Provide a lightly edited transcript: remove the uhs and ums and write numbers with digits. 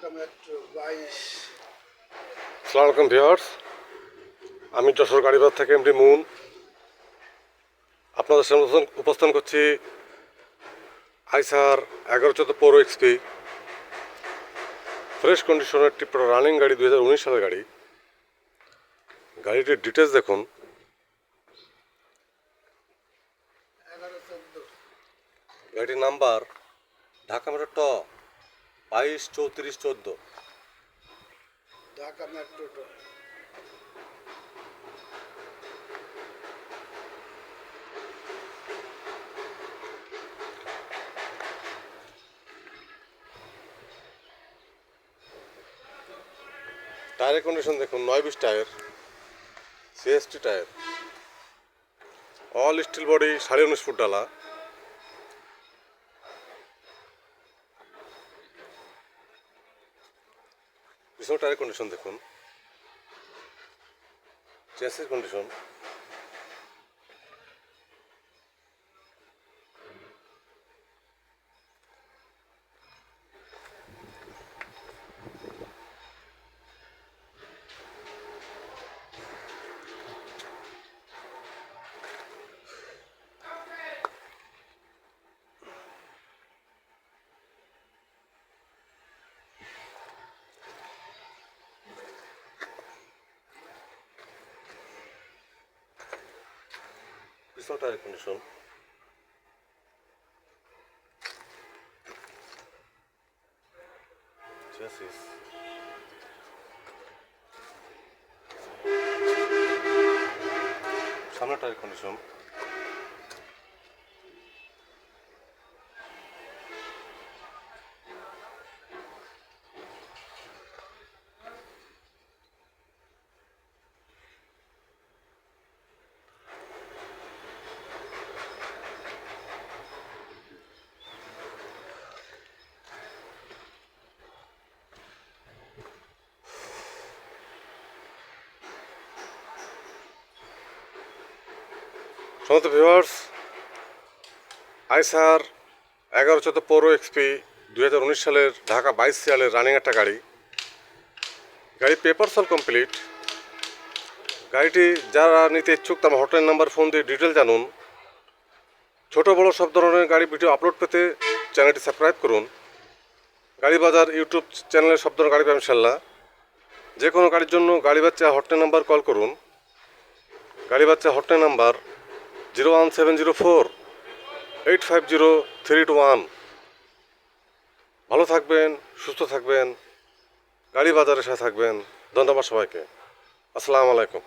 Dhaka metro 22। আসসালামু আলাইকুম viewers, আমি যশোর গাড়িবাজার থেকে এমডি মুন আপনাদের সামনে উপস্থান করছি আইসার 1114 প্রো এক্সপি ফ্রেশ কন্ডিশনের একটি রানিং গাড়ি, 2019 সালের গাড়ি। গাড়িটির ডিটেলস দেখুন। 1114 গাড়িটির number Dhaka metro 223414। Dhaka metro টায়ারের কন্ডিশন দেখুন, 9-20 tyre, CST tyre, all steel body, 19.5 foot ডালা। পিছনে টায়ারের কন্ডিশন দেখুন, চেসির কন্ডিশন। পিছনে টায়ারের কন্ডিশন। চেসিস, সামনে টায়ারের কন্ডিশন। সমস্ত ভিউয়ার্স, আইসার 1114 প্রো এক্সপি 2019 সালের ঢাকা 22 সালের রানিং একটা গাড়ি। গাড়ি পেপার সল কমপ্লিট। গাড়িটি যারা নিতে ইচ্ছুক তার হটলাইন নাম্বার ফোন দিয়ে ডিটেল জানুন। ছোট বড় সব ধরনের গাড়ি ভিডিও আপলোড পেতে চ্যানেলটি সাবস্ক্রাইব করুন। গাড়ি বাজার ইউটিউব চ্যানেলে সব ধরনের গাড়ি পাবেন ইনশাল্লাহ। যে কোনো গাড়ির জন্য গাড়ি বাচ্চা হটলাইন নাম্বার কল করুন। গাড়ি বাচ্চা হটলাইন নাম্বার 01704-850-321। ভালো থাকবেন, সুস্থ থাকবেন, গাড়ি বাজারের সাথে থাকবেন। ধন্যবাদ সবাইকে। আসসালামু আলাইকুম।